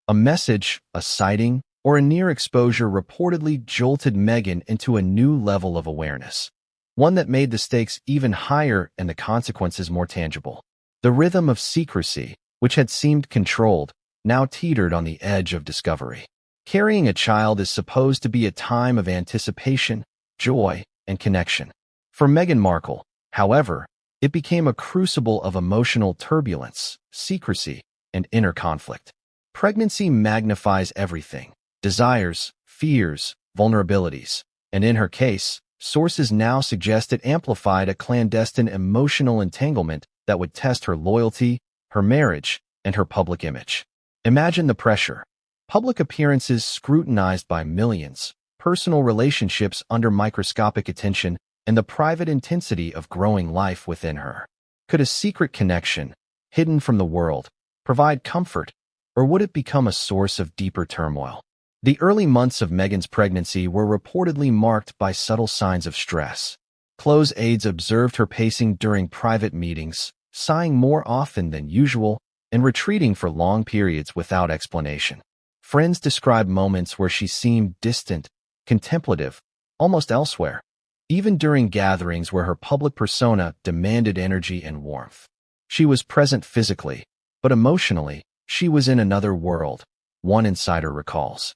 A message, a sighting, or a near exposure reportedly jolted Meghan into a new level of awareness, one that made the stakes even higher and the consequences more tangible. The rhythm of secrecy, which had seemed controlled, now teetered on the edge of discovery. Carrying a child is supposed to be a time of anticipation, joy, and connection. For Meghan Markle, however, it became a crucible of emotional turbulence, secrecy, and inner conflict. Pregnancy magnifies everything: desires, fears, vulnerabilities, and in her case, sources now suggest it amplified a clandestine emotional entanglement that would test her loyalty, her marriage, and her public image. Imagine the pressure. Public appearances scrutinized by millions, personal relationships under microscopic attention, and the private intensity of growing life within her. Could a secret connection, hidden from the world, provide comfort, or would it become a source of deeper turmoil? The early months of Meghan's pregnancy were reportedly marked by subtle signs of stress. Close aides observed her pacing during private meetings, sighing more often than usual, and retreating for long periods without explanation. Friends described moments where she seemed distant, contemplative, almost elsewhere, even during gatherings where her public persona demanded energy and warmth. She was present physically, but emotionally, she was in another world, one insider recalls.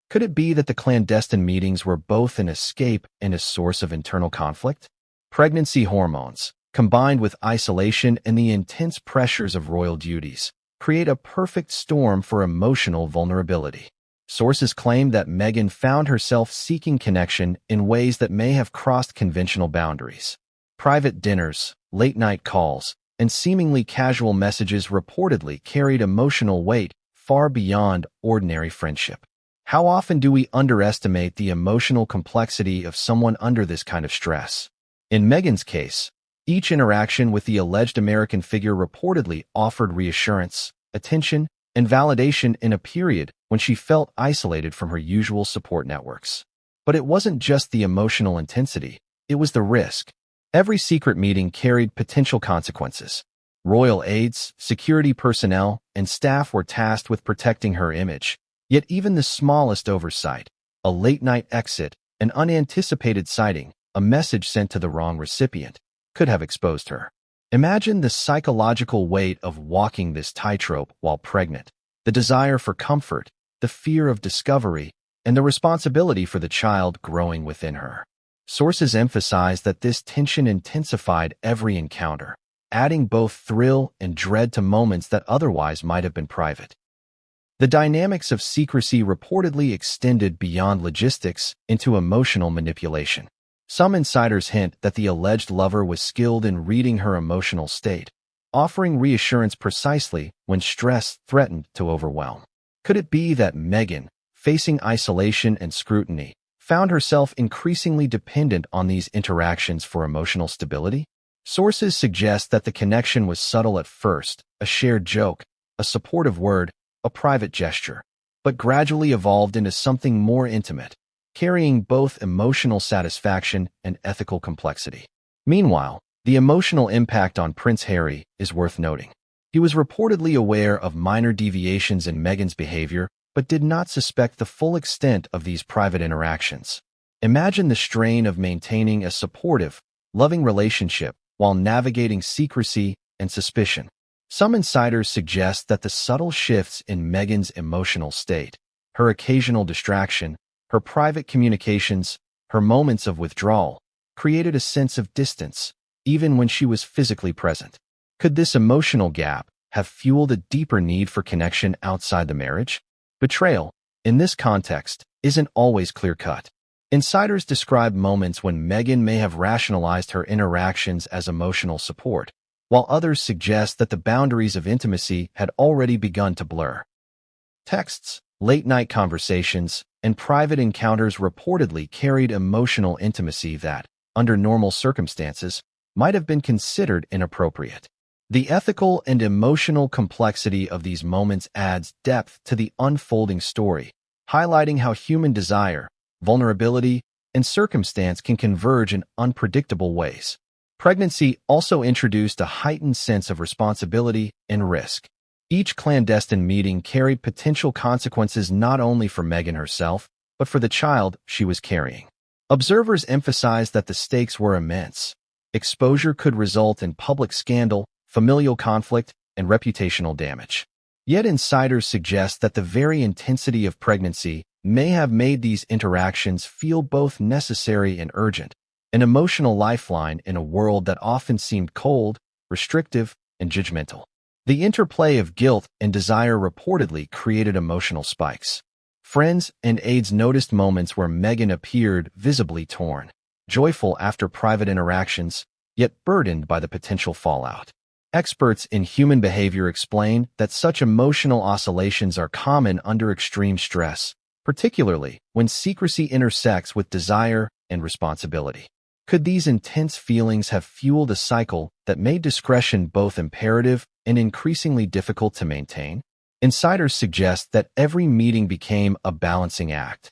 Could it be that the clandestine meetings were both an escape and a source of internal conflict? Pregnancy hormones, combined with isolation and the intense pressures of royal duties, create a perfect storm for emotional vulnerability. Sources claim that Meghan found herself seeking connection in ways that may have crossed conventional boundaries. Private dinners, late-night calls, and seemingly casual messages reportedly carried emotional weight far beyond ordinary friendship. How often do we underestimate the emotional complexity of someone under this kind of stress? In Meghan's case, each interaction with the alleged American figure reportedly offered reassurance, attention, and validation in a period when she felt isolated from her usual support networks. But it wasn't just the emotional intensity, it was the risk. Every secret meeting carried potential consequences. Royal aides, security personnel, and staff were tasked with protecting her image. Yet even the smallest oversight, a late-night exit, an unanticipated sighting, a message sent to the wrong recipient, could have exposed her. Imagine the psychological weight of walking this tightrope while pregnant, the desire for comfort, the fear of discovery, and the responsibility for the child growing within her. Sources emphasize that this tension intensified every encounter, adding both thrill and dread to moments that otherwise might have been private. The dynamics of secrecy reportedly extended beyond logistics into emotional manipulation. Some insiders hint that the alleged lover was skilled in reading her emotional state, offering reassurance precisely when stress threatened to overwhelm. Could it be that Meghan, facing isolation and scrutiny, found herself increasingly dependent on these interactions for emotional stability? Sources suggest that the connection was subtle at first, a shared joke, a supportive word, a private gesture, but gradually evolved into something more intimate, carrying both emotional satisfaction and ethical complexity. Meanwhile, the emotional impact on Prince Harry is worth noting. He was reportedly aware of minor deviations in Meghan's behavior, but did not suspect the full extent of these private interactions. Imagine the strain of maintaining a supportive, loving relationship while navigating secrecy and suspicion. Some insiders suggest that the subtle shifts in Meghan's emotional state, her occasional distraction, her private communications, her moments of withdrawal, created a sense of distance, even when she was physically present. Could this emotional gap have fueled a deeper need for connection outside the marriage? Betrayal, in this context, isn't always clear-cut. Insiders describe moments when Meghan may have rationalized her interactions as emotional support, while others suggest that the boundaries of intimacy had already begun to blur. Texts, late-night conversations, and private encounters reportedly carried emotional intimacy that, under normal circumstances, might have been considered inappropriate. The ethical and emotional complexity of these moments adds depth to the unfolding story, highlighting how human desire, vulnerability, and circumstance can converge in unpredictable ways. Pregnancy also introduced a heightened sense of responsibility and risk. Each clandestine meeting carried potential consequences not only for Meghan herself, but for the child she was carrying. Observers emphasized that the stakes were immense. Exposure could result in public scandal, familial conflict, and reputational damage. Yet insiders suggest that the very intensity of pregnancy may have made these interactions feel both necessary and urgent, an emotional lifeline in a world that often seemed cold, restrictive, and judgmental. The interplay of guilt and desire reportedly created emotional spikes. Friends and aides noticed moments where Meghan appeared visibly torn, joyful after private interactions, yet burdened by the potential fallout. Experts in human behavior explain that such emotional oscillations are common under extreme stress, particularly when secrecy intersects with desire and responsibility. Could these intense feelings have fueled a cycle that made discretion both imperative and increasingly difficult to maintain? Insiders suggest that every meeting became a balancing act.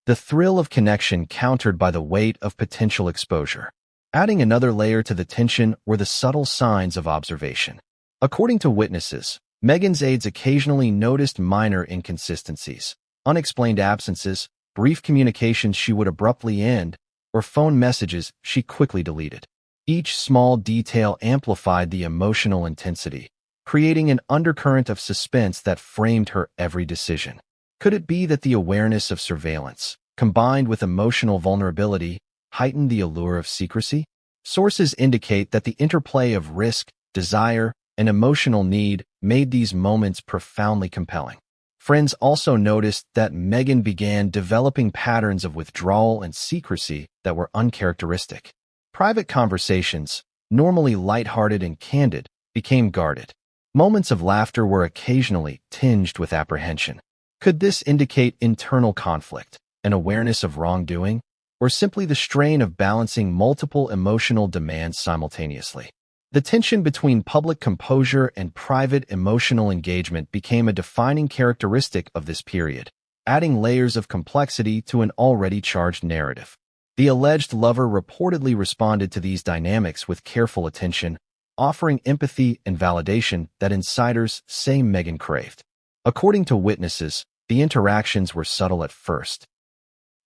The thrill of connection countered by the weight of potential exposure. Adding another layer to the tension were the subtle signs of observation. According to witnesses, Meghan's aides occasionally noticed minor inconsistencies, unexplained absences, brief communications she would abruptly end, or phone messages she quickly deleted. Each small detail amplified the emotional intensity, creating an undercurrent of suspense that framed her every decision. Could it be that the awareness of surveillance, combined with emotional vulnerability, heightened the allure of secrecy? Sources indicate that the interplay of risk, desire, and emotional need made these moments profoundly compelling. Friends also noticed that Meghan began developing patterns of withdrawal and secrecy that were uncharacteristic. Private conversations, normally lighthearted and candid, became guarded. Moments of laughter were occasionally tinged with apprehension. Could this indicate internal conflict, an awareness of wrongdoing, or simply the strain of balancing multiple emotional demands simultaneously? The tension between public composure and private emotional engagement became a defining characteristic of this period, adding layers of complexity to an already charged narrative. The alleged lover reportedly responded to these dynamics with careful attention, offering empathy and validation that insiders say Meghan craved. According to witnesses, the interactions were subtle at first.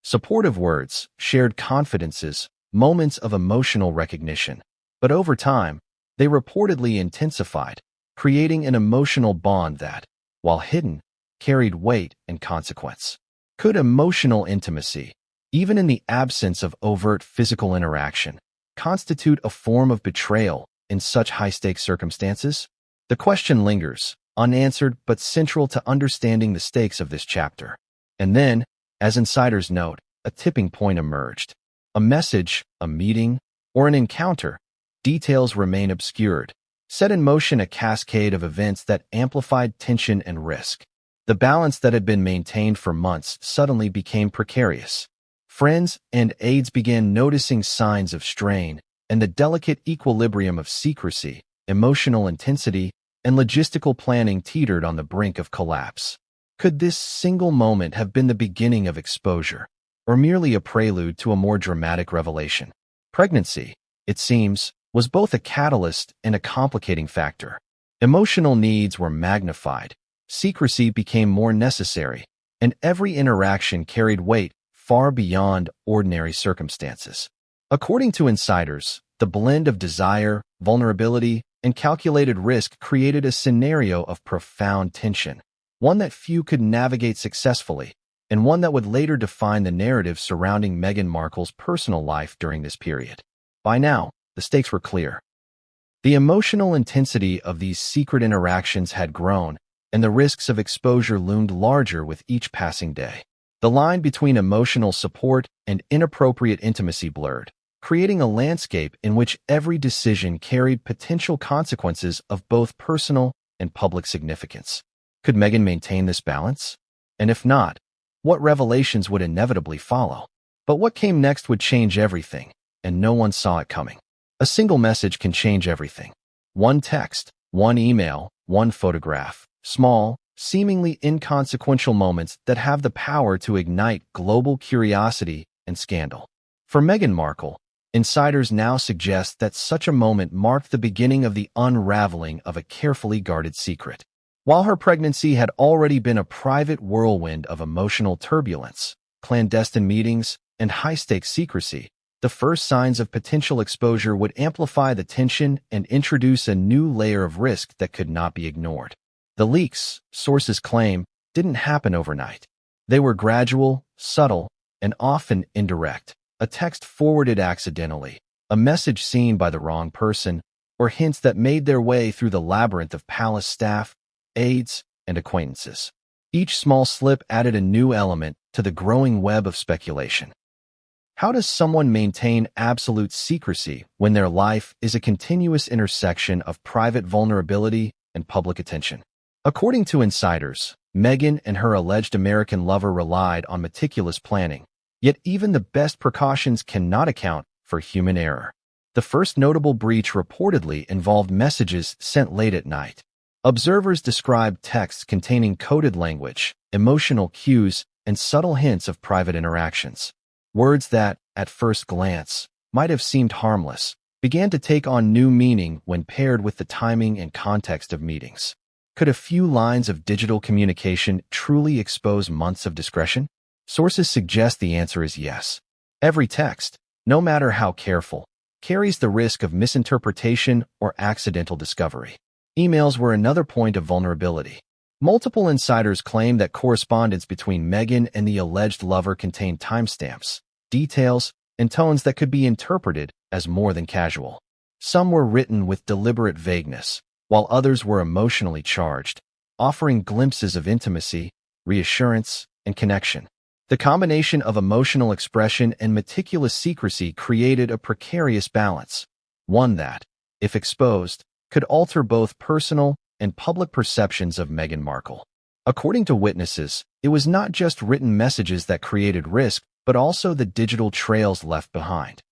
Supportive words, shared confidences, moments of emotional recognition. But over time, they reportedly intensified, creating an emotional bond that, while hidden, carried weight and consequence. Could emotional intimacy, even in the absence of overt physical interaction, constitute a form of betrayal in such high-stakes circumstances? The question lingers, unanswered but central to understanding the stakes of this chapter. And then, as insiders note, a tipping point emerged. A message, a meeting, or an encounter, details remain obscured, set in motion a cascade of events that amplified tension and risk. The balance that had been maintained for months suddenly became precarious. Friends and aides began noticing signs of strain, and the delicate equilibrium of secrecy, emotional intensity, and logistical planning teetered on the brink of collapse. Could this single moment have been the beginning of exposure, or merely a prelude to a more dramatic revelation? Pregnancy, it seems, was both a catalyst and a complicating factor. Emotional needs were magnified, secrecy became more necessary, and every interaction carried weight far beyond ordinary circumstances. According to insiders, the blend of desire, vulnerability, and calculated risk created a scenario of profound tension, one that few could navigate successfully, and one that would later define the narrative surrounding Meghan Markle's personal life during this period. By now, the stakes were clear. The emotional intensity of these secret interactions had grown, and the risks of exposure loomed larger with each passing day. The line between emotional support and inappropriate intimacy blurred, creating a landscape in which every decision carried potential consequences of both personal and public significance. Could Meghan maintain this balance? And if not, what revelations would inevitably follow? But what came next would change everything, and no one saw it coming. A single message can change everything. One text, one email, one photograph. Small, seemingly inconsequential moments that have the power to ignite global curiosity and scandal. For Meghan Markle, insiders now suggest that such a moment marked the beginning of the unraveling of a carefully guarded secret. While her pregnancy had already been a private whirlwind of emotional turbulence, clandestine meetings, and high-stakes secrecy, the first signs of potential exposure would amplify the tension and introduce a new layer of risk that could not be ignored. The leaks, sources claim, didn't happen overnight. They were gradual, subtle, and often indirect. A text forwarded accidentally, a message seen by the wrong person, or hints that made their way through the labyrinth of palace staff, aides, and acquaintances. Each small slip added a new element to the growing web of speculation. How does someone maintain absolute secrecy when their life is a continuous intersection of private vulnerability and public attention? According to insiders, Meghan and her alleged American lover relied on meticulous planning, yet even the best precautions cannot account for human error. The first notable breach reportedly involved messages sent late at night. Observers described texts containing coded language, emotional cues, and subtle hints of private interactions. Words that, at first glance, might have seemed harmless, began to take on new meaning when paired with the timing and context of meetings. Could a few lines of digital communication truly expose months of discretion? Sources suggest the answer is yes. Every text, no matter how careful, carries the risk of misinterpretation or accidental discovery. Emails were another point of vulnerability. Multiple insiders claim that correspondence between Meghan and the alleged lover contained timestamps, details, and tones that could be interpreted as more than casual. Some were written with deliberate vagueness, while others were emotionally charged, offering glimpses of intimacy, reassurance, and connection. The combination of emotional expression and meticulous secrecy created a precarious balance, one that, if exposed, could alter both personal and public perceptions of Meghan Markle. According to witnesses, it was not just written messages that created risk, but also the digital trails left behind.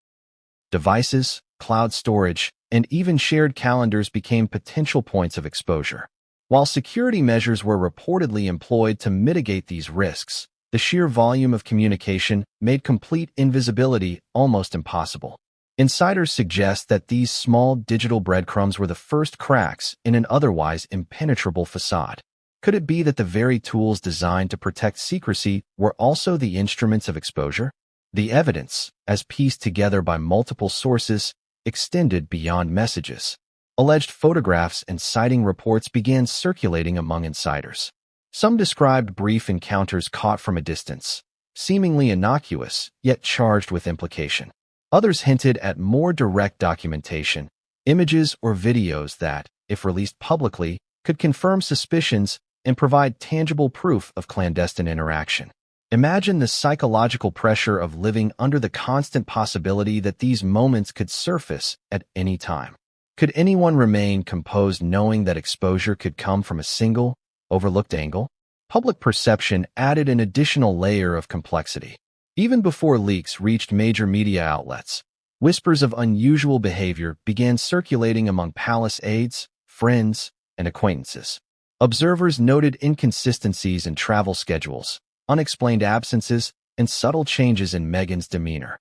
Devices, cloud storage, and even shared calendars became potential points of exposure. While security measures were reportedly employed to mitigate these risks, the sheer volume of communication made complete invisibility almost impossible. Insiders suggest that these small digital breadcrumbs were the first cracks in an otherwise impenetrable facade. Could it be that the very tools designed to protect secrecy were also the instruments of exposure? The evidence, as pieced together by multiple sources, extended beyond messages. Alleged photographs and sighting reports began circulating among insiders. Some described brief encounters caught from a distance, seemingly innocuous, yet charged with implication. Others hinted at more direct documentation, images or videos that, if released publicly, could confirm suspicions and provide tangible proof of clandestine interaction. Imagine the psychological pressure of living under the constant possibility that these moments could surface at any time. Could anyone remain composed knowing that exposure could come from a single, overlooked angle? Public perception added an additional layer of complexity. Even before leaks reached major media outlets, whispers of unusual behavior began circulating among palace aides, friends, and acquaintances. Observers noted inconsistencies in travel schedules, unexplained absences, and subtle changes in Meghan's demeanor.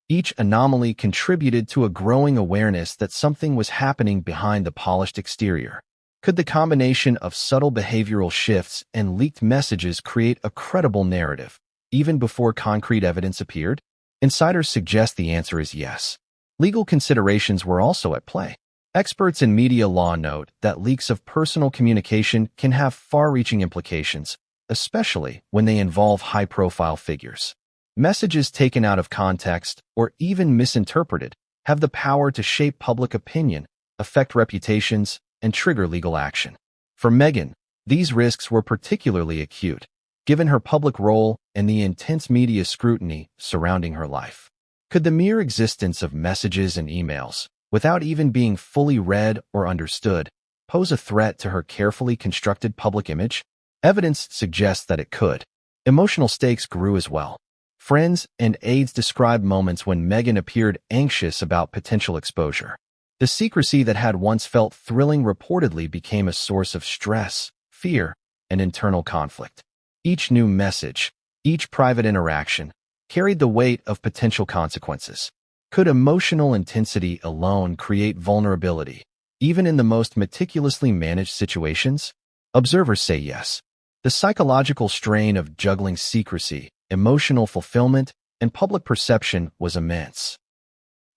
Each anomaly contributed to a growing awareness that something was happening behind the polished exterior. Could the combination of subtle behavioral shifts and leaked messages create a credible narrative, even before concrete evidence appeared? Insiders suggest the answer is yes. Legal considerations were also at play. Experts in media law note that leaks of personal communication can have far-reaching implications, especially when they involve high-profile figures. Messages taken out of context or even misinterpreted have the power to shape public opinion, affect reputations, and trigger legal action. For Meghan, these risks were particularly acute, given her public role and the intense media scrutiny surrounding her life. Could the mere existence of messages and emails, without even being fully read or understood, pose a threat to her carefully constructed public image? Evidence suggests that it could. Emotional stakes grew as well. Friends and aides described moments when Meghan appeared anxious about potential exposure. The secrecy that had once felt thrilling reportedly became a source of stress, fear, and internal conflict. Each new message, each private interaction, carried the weight of potential consequences. Could emotional intensity alone create vulnerability, even in the most meticulously managed situations? Observers say yes. The psychological strain of juggling secrecy, emotional fulfillment, and public perception was immense.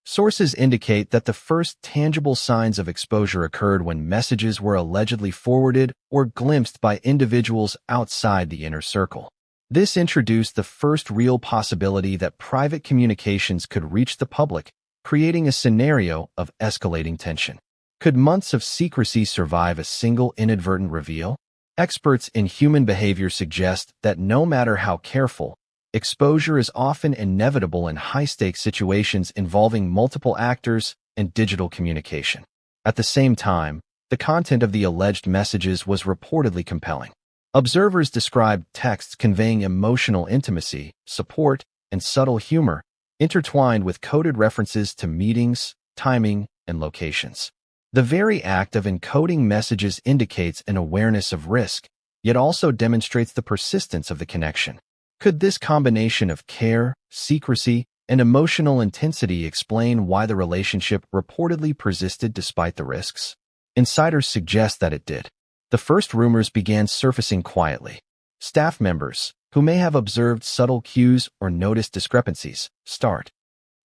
Sources indicate that the first tangible signs of exposure occurred when messages were allegedly forwarded or glimpsed by individuals outside the inner circle. This introduced the first real possibility that private communications could reach the public, creating a scenario of escalating tension. Could months of secrecy survive a single inadvertent reveal? Experts in human behavior suggest that no matter how careful, exposure is often inevitable in high-stakes situations involving multiple actors and digital communication. At the same time, the content of the alleged messages was reportedly compelling. Observers described texts conveying emotional intimacy, support, and subtle humor, intertwined with coded references to meetings, timing, and locations. The very act of encoding messages indicates an awareness of risk, yet also demonstrates the persistence of the connection. Could this combination of care, secrecy, and emotional intensity explain why the relationship reportedly persisted despite the risks? Insiders suggest that it did. The first rumors began surfacing quietly. Staff members, who may have observed subtle cues or noticed discrepancies,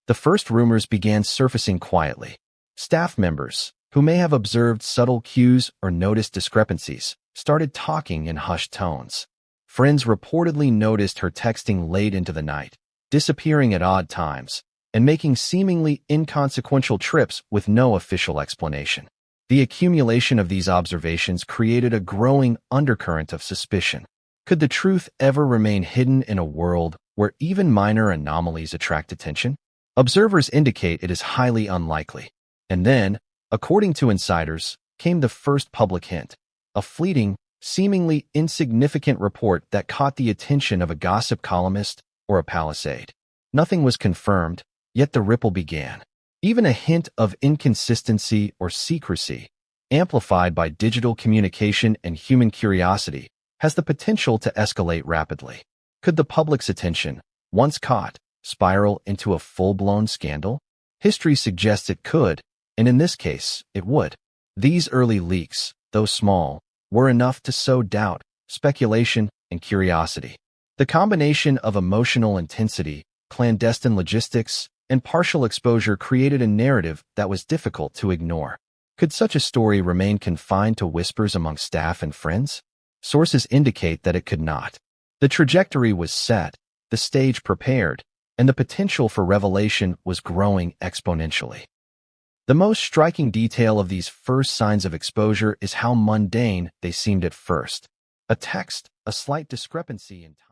The first rumors began surfacing quietly. Staff members, who may have observed subtle cues or noticed discrepancies, started talking in hushed tones. Friends reportedly noticed her texting late into the night, disappearing at odd times, and making seemingly inconsequential trips with no official explanation. The accumulation of these observations created a growing undercurrent of suspicion. Could the truth ever remain hidden in a world where even minor anomalies attract attention? Observers indicate it is highly unlikely. And then, according to insiders, came the first public hint, a fleeting, seemingly insignificant report that caught the attention of a gossip columnist or a palisade. Nothing was confirmed, yet the ripple began. Even a hint of inconsistency or secrecy, amplified by digital communication and human curiosity, has the potential to escalate rapidly. Could the public's attention, once caught, spiral into a full-blown scandal? History suggests it could, and in this case, it would. These early leaks, though small, were enough to sow doubt, speculation, and curiosity. The combination of emotional intensity, clandestine logistics, and partial exposure created a narrative that was difficult to ignore. Could such a story remain confined to whispers among staff and friends? Sources indicate that it could not. The trajectory was set, the stage prepared, and the potential for revelation was growing exponentially. The most striking detail of these first signs of exposure is how mundane they seemed at first. A text, a slight discrepancy in time.